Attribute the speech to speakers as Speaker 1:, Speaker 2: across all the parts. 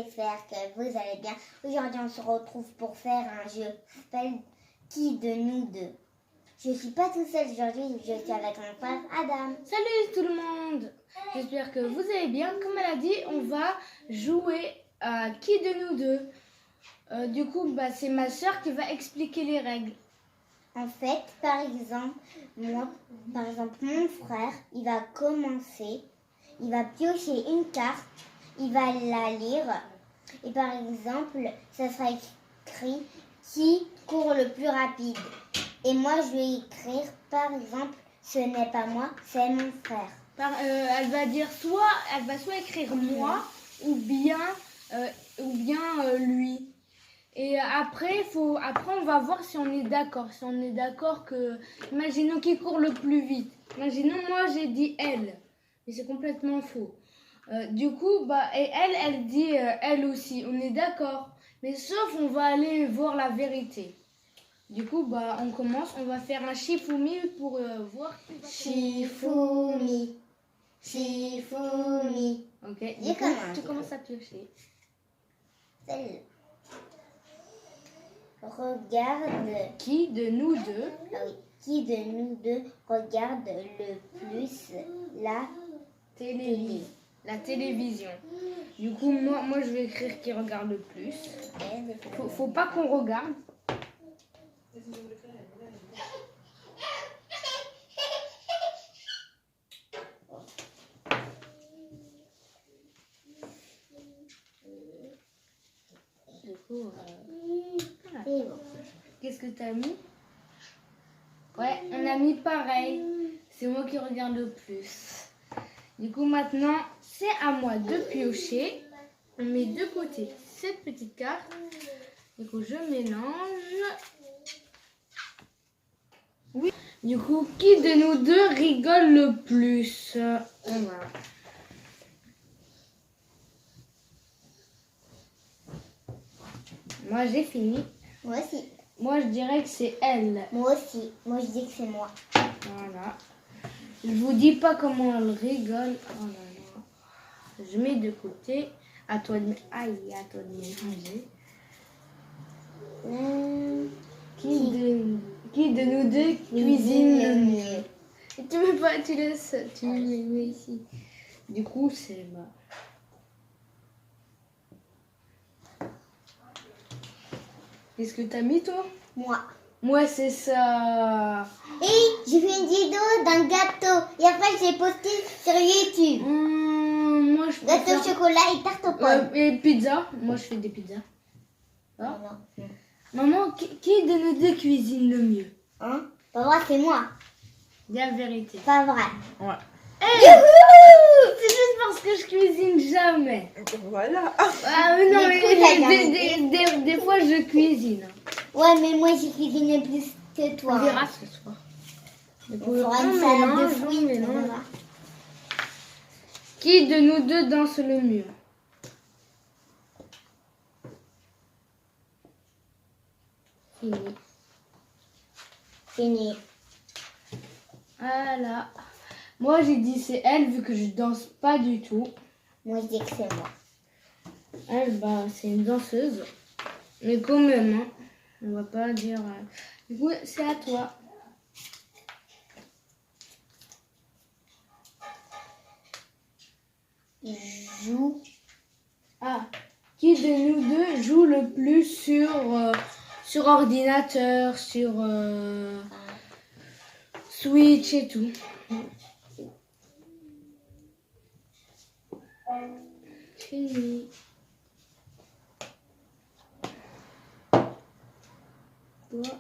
Speaker 1: j'espère que vous allez bien. Aujourd'hui, on se retrouve pour faire un jeu qui s'appelle Qui de nous deux. Je suis pas toute seule aujourd'hui, je suis avec mon frère Adam.
Speaker 2: Salut tout le monde. J'espère que vous allez bien. Comme elle a dit, on va jouer à Qui de nous deux. Du coup, c'est ma soeur qui va expliquer les règles.
Speaker 1: En fait, par exemple, mon frère, il va commencer, il va piocher une carte, il va la lire, et par exemple, ça sera écrit qui court le plus rapide. Et moi, je vais écrire, par exemple, ce n'est pas moi, c'est mon frère.
Speaker 2: Elle va soit écrire moi ou bien lui. Et après, on va voir si on est d'accord. Si on est d'accord que, imaginons qui court le plus vite. Imaginons, moi, j'ai dit elle. Mais c'est complètement faux. Du coup, et elle dit elle aussi. On est d'accord. Mais sauf, on va aller voir la vérité. Du coup, on commence. On va faire un Shifumi pour voir.
Speaker 1: Shifumi.
Speaker 2: Ok.
Speaker 1: Tu
Speaker 2: commences à piocher.
Speaker 1: Celle-là. Regarde.
Speaker 2: Qui de nous deux?
Speaker 1: Ah oui. Qui de nous deux regarde le plus la
Speaker 2: télévision. Du coup, moi je vais écrire qui regarde le plus. Faut pas qu'on regarde. Du coup, qu'est-ce que t'as mis? Ouais, on a mis pareil. C'est moi qui regarde le plus. Du coup, maintenant, c'est à moi de piocher. On met de côté cette petite carte. Du coup, je mélange. Oui. Du coup, qui de nous deux rigole le plus? Voilà. Moi, j'ai fini.
Speaker 1: Moi aussi.
Speaker 2: Moi, je dirais que c'est elle.
Speaker 1: Moi aussi. Moi, je dis que c'est moi.
Speaker 2: Voilà. Je vous dis pas comment elle rigole. Oh là là. Je mets de côté. À toi de mélanger. Qui de nous deux cuisine le mieux? Et tu mets pas, tu laisses, tu les mets ici. Du coup, c'est Qu'est-ce que t'as mis toi? Moi, c'est ça.
Speaker 1: Et j'ai fait une vidéo d'un gâteau. Et après, j'ai posté sur YouTube.
Speaker 2: Moi, je
Speaker 1: Gâteau
Speaker 2: préfère...
Speaker 1: au chocolat et tarte aux pommes.
Speaker 2: Et pizza. Moi, je fais des pizzas.
Speaker 1: Non.
Speaker 2: Maman, qui de nous deux cuisine le mieux?
Speaker 1: Hein? Pas vrai, c'est moi.
Speaker 2: Dis la vérité.
Speaker 1: Pas vrai.
Speaker 2: Ouais. C'est juste parce que je cuisine jamais.
Speaker 3: Voilà.
Speaker 2: Ah mais non, mais des fois je cuisine.
Speaker 1: Ouais, mais moi j'ai cuisiné plus que toi.
Speaker 2: On verra ce soir.
Speaker 1: On fera une salade de fruits.
Speaker 2: Qui de nous deux danse le mieux?
Speaker 1: Fini.
Speaker 2: Voilà. Moi j'ai dit c'est elle vu que je danse pas du tout.
Speaker 1: Moi je dis que c'est moi.
Speaker 2: Elle, c'est une danseuse. Mais quand même, hein, on va pas dire... Du coup, c'est à toi.
Speaker 1: Joue.
Speaker 2: Qui de nous deux joue le plus sur ordinateur, sur Switch et tout? Fini. Toi.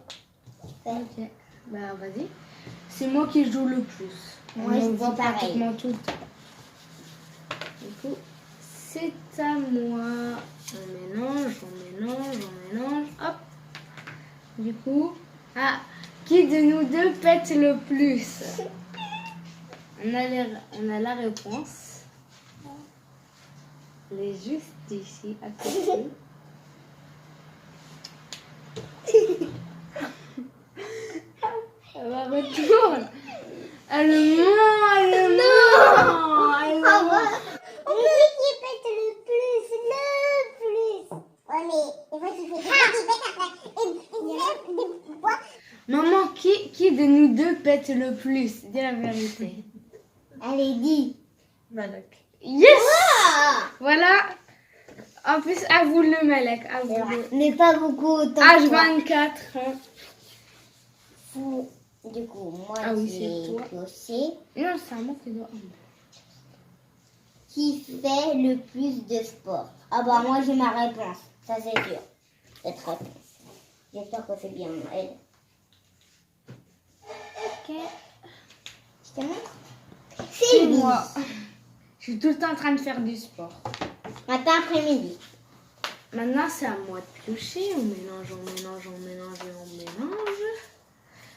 Speaker 2: Ok. Vas-y. C'est moi qui joue le plus.
Speaker 1: Moi je dis pareil.
Speaker 2: Pratiquement tout le temps. Du coup, c'est à moi. On mélange. Hop. Du coup, qui de nous deux pète le plus? On a la réponse. Elle est juste ici, à côté. Elle va retourner. Elle ment.
Speaker 1: On veut qui pète le plus.
Speaker 2: faites le plus? Dis la vérité.
Speaker 1: Allez, dis.
Speaker 3: Malak.
Speaker 2: Yes!
Speaker 1: Ah,
Speaker 2: Voilà. En plus, à vous le Malek. À vous le...
Speaker 1: mais pas beaucoup autant que toi.
Speaker 2: H24. Hein.
Speaker 1: Du coup, moi
Speaker 2: Ah oui,
Speaker 1: qui
Speaker 2: c'est
Speaker 1: ai
Speaker 2: toi.
Speaker 1: pioché.
Speaker 2: Non, c'est à moi qui dois.
Speaker 1: Qui fait le plus de sport? Ah bah moi j'ai ma réponse, ça c'est sûr. Cette réponse. J'espère que c'est bien elle.
Speaker 2: Ok.
Speaker 1: Je te montre.
Speaker 2: C'est
Speaker 1: C'est
Speaker 2: moi. Je suis tout le temps en train de faire du sport.
Speaker 1: Matin après-midi.
Speaker 2: Maintenant, c'est à moi de piocher. On mélange, on mélange, on mélange et on mélange.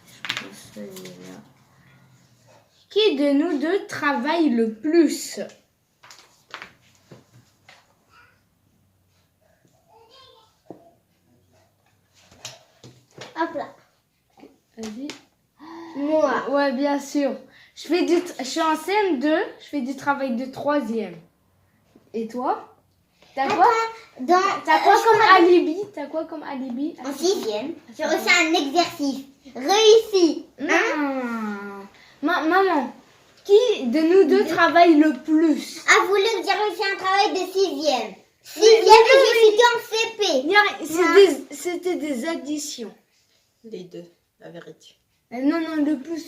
Speaker 2: Je prends celui-là. Qui de nous deux travaille le plus?
Speaker 1: Hop là.
Speaker 2: Vas-y.
Speaker 1: Moi.
Speaker 2: Ouais, bien sûr. Je suis en CM2, je fais du travail de 3e. Et toi? T'as quoi? T'as quoi comme alibi? T'as quoi comme alibi?
Speaker 1: En 6e, j'ai reçu un exercice. Réussi.
Speaker 2: Hein? Maman, qui de nous deux travaille le plus?
Speaker 1: Ah, vous voulez que j'ai reçu un travail de 6e. 6e et je suis qu'en CP.
Speaker 2: C'était des additions.
Speaker 3: Les deux, la vérité.
Speaker 2: Non, le plus.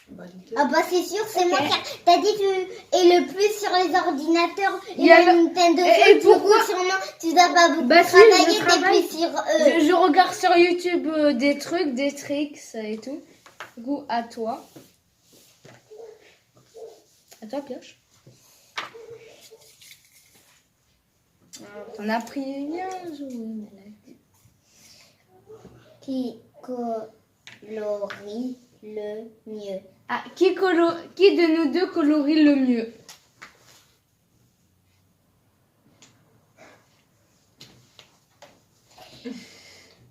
Speaker 3: Bah, les deux.
Speaker 1: Ah bah c'est sûr, c'est
Speaker 2: Ok.
Speaker 1: moi qui... T'as dit tu es le plus sur les ordinateurs et
Speaker 2: Il y a
Speaker 1: la
Speaker 2: le-
Speaker 1: Nintendo
Speaker 2: Et
Speaker 1: Switch, du
Speaker 2: pourquoi?
Speaker 1: coup, sûrement tu dois pas beaucoup
Speaker 2: Bah si,
Speaker 1: travailler,
Speaker 2: je
Speaker 1: t'es
Speaker 2: travaille.
Speaker 1: plus sur eux.
Speaker 2: Je regarde sur YouTube des trucs, des tricks et tout. Du coup, à toi. À toi, pioche. T'en as pris bien joué, Malak.
Speaker 1: Qui colorie le mieux?
Speaker 2: Ah, qui de nous deux colorie le mieux?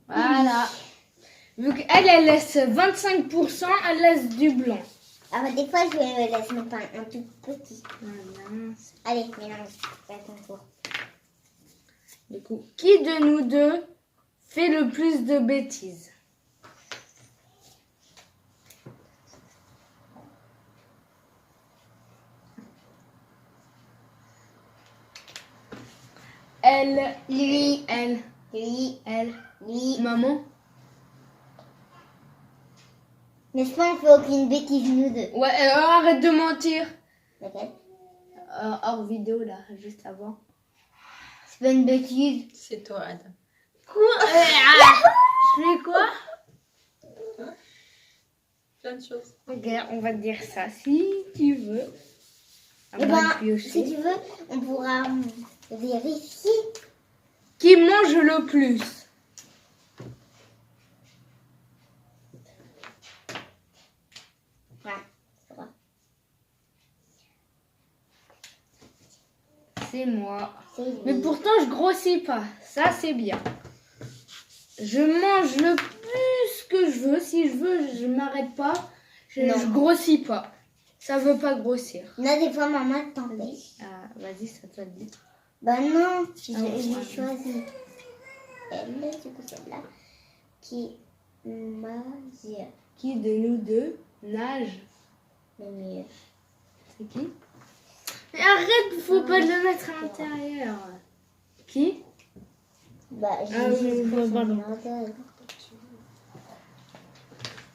Speaker 2: Voilà. Vu qu'elle laisse 25%, elle laisse du blanc.
Speaker 1: Ah bah des fois je laisse mettre un tout petit.
Speaker 2: Voilà.
Speaker 1: Allez, mélange, c'est ton tour.
Speaker 2: Du coup, qui de nous deux fait le plus de bêtises? Elle,
Speaker 1: Lui,
Speaker 2: elle,
Speaker 1: lui,
Speaker 2: elle,
Speaker 1: lui.
Speaker 2: maman.
Speaker 1: N'est-ce pas, on fait aucune bêtise nous deux.
Speaker 2: Ouais, arrête de mentir.
Speaker 1: Laquelle?
Speaker 2: Hors vidéo là, juste avant.
Speaker 1: C'est pas une bêtise.
Speaker 3: C'est toi, Adam.
Speaker 2: Quoi? Je fais quoi?
Speaker 3: Plein de choses.
Speaker 2: Ok, on va te dire ça si tu veux.
Speaker 1: Eh
Speaker 2: Avant
Speaker 1: ben,
Speaker 2: de piocher.
Speaker 1: si tu veux, on pourra vérifier.
Speaker 2: Qui mange le plus?
Speaker 1: Ouais, c'est vrai.
Speaker 2: C'est moi.
Speaker 1: C'est lui.
Speaker 2: Mais pourtant, je grossis pas. Ça, c'est bien. Je mange le plus que je veux. Si je veux, je m'arrête pas.
Speaker 1: Non.
Speaker 2: Je grossis pas. Ça veut pas grossir.
Speaker 1: Là, des fois, maman t'empêche.
Speaker 2: Ah, vas-y, ça te dit.
Speaker 1: Bah non, j'ai
Speaker 2: ouais.
Speaker 1: choisi elle, du coup celle-là, qui mange
Speaker 2: Qui de nous deux nage?
Speaker 1: le mieux.
Speaker 2: C'est qui? Mais arrête, faut pas le mettre à l'intérieur. Qui?
Speaker 1: Bah, j'ai
Speaker 2: Ah oui,
Speaker 1: juste
Speaker 2: oui,
Speaker 1: son
Speaker 2: pardon.
Speaker 1: modèle.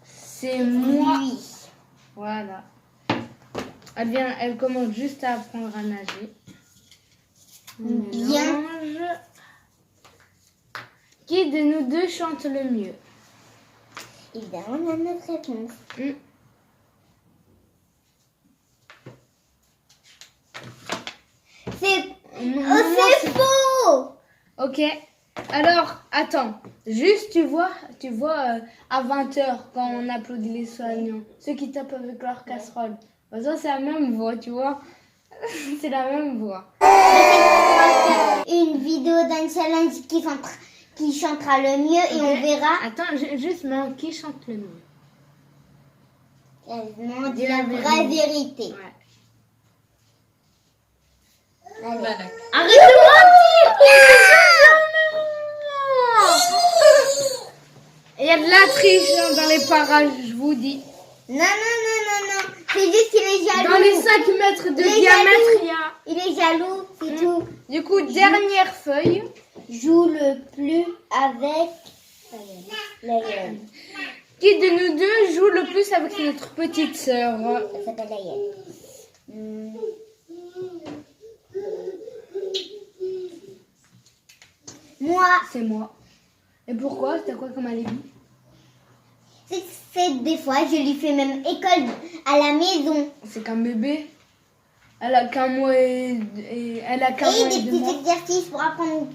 Speaker 2: C'est moi.
Speaker 1: Lui.
Speaker 2: Voilà. Elle commence juste à apprendre à nager. On
Speaker 1: Bien.
Speaker 2: mélange. Qui de nous deux chante le mieux?
Speaker 1: Évidemment, on a notre réponse.
Speaker 2: Hmm.
Speaker 1: C'est
Speaker 2: Maman,
Speaker 1: c'est faux.
Speaker 2: Ok. Alors, attends. Juste, tu vois à 20h, quand on applaudit les soignants, ceux qui tapent avec leur casserole. Bah, ça, c'est la même voix, tu vois. C'est la même voix.
Speaker 1: Une vidéo d'un challenge qui chantera le mieux et
Speaker 2: Ok.
Speaker 1: on verra.
Speaker 2: Attends, juste, mais qui chante le mieux?
Speaker 1: On dit
Speaker 2: Dis
Speaker 1: la
Speaker 2: la
Speaker 1: vraie
Speaker 2: vérité.
Speaker 1: vérité.
Speaker 2: Ouais.
Speaker 1: Allez.
Speaker 3: Malak.
Speaker 2: Arrête de mentir! Il y a de la triche hein, dans les parages, je vous dis.
Speaker 1: Non. C'est juste qu'il est jaloux.
Speaker 2: Dans les 5 mètres de
Speaker 1: Il est
Speaker 2: diamètre,
Speaker 1: jaloux.
Speaker 2: il y a...
Speaker 1: Il est jaloux, c'est tout.
Speaker 2: Du coup, dernière feuille.
Speaker 1: Joue le plus avec Layel.
Speaker 2: Qui de nous deux joue le plus avec notre petite sœur?
Speaker 1: Elle s'appelle Layel. Moi,
Speaker 2: C'est moi. Et pourquoi? T'as quoi comme alibi?
Speaker 1: c'est des fois, je lui fais même école à la maison.
Speaker 2: C'est qu'un bébé. Elle a qu'un mois et elle a qu'un
Speaker 1: Et
Speaker 2: mois
Speaker 1: des
Speaker 2: et 2
Speaker 1: petits
Speaker 2: mois.
Speaker 1: exercices pour apprendre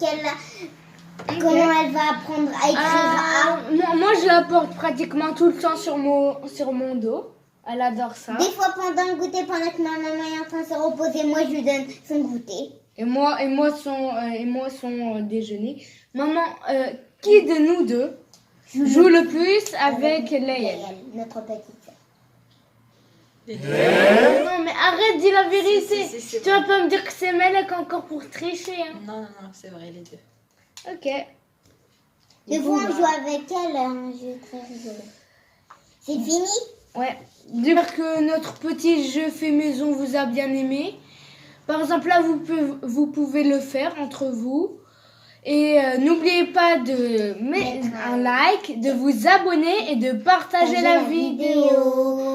Speaker 1: comment elle va apprendre à écrire
Speaker 2: Moi, je la porte pratiquement tout le temps sur mon dos. Elle adore ça.
Speaker 1: Des fois pendant le goûter, pendant que ma maman est en train de se reposer, moi je lui donne son goûter.
Speaker 2: Et moi son déjeuner. Maman, qui de nous deux joue le plus avec Layel?
Speaker 1: Layel, notre petite sœur.
Speaker 3: Les deux.
Speaker 2: Non, mais arrête, dis la vérité.
Speaker 3: Si, c'est
Speaker 2: Tu vas pas me dire que c'est Melek encore pour tricher. Hein.
Speaker 3: Non, c'est vrai, les deux.
Speaker 2: Ok.
Speaker 1: Des
Speaker 2: Du
Speaker 1: fois
Speaker 2: coup,
Speaker 1: on joue avec elle, un jeu très rigolo. C'est fini?
Speaker 2: Ouais. J'espère que notre petit jeu fait maison vous a bien aimé. Par exemple, là, vous pouvez le faire entre vous. Et n'oubliez pas de mettre un like, de vous abonner et de partager la vidéo.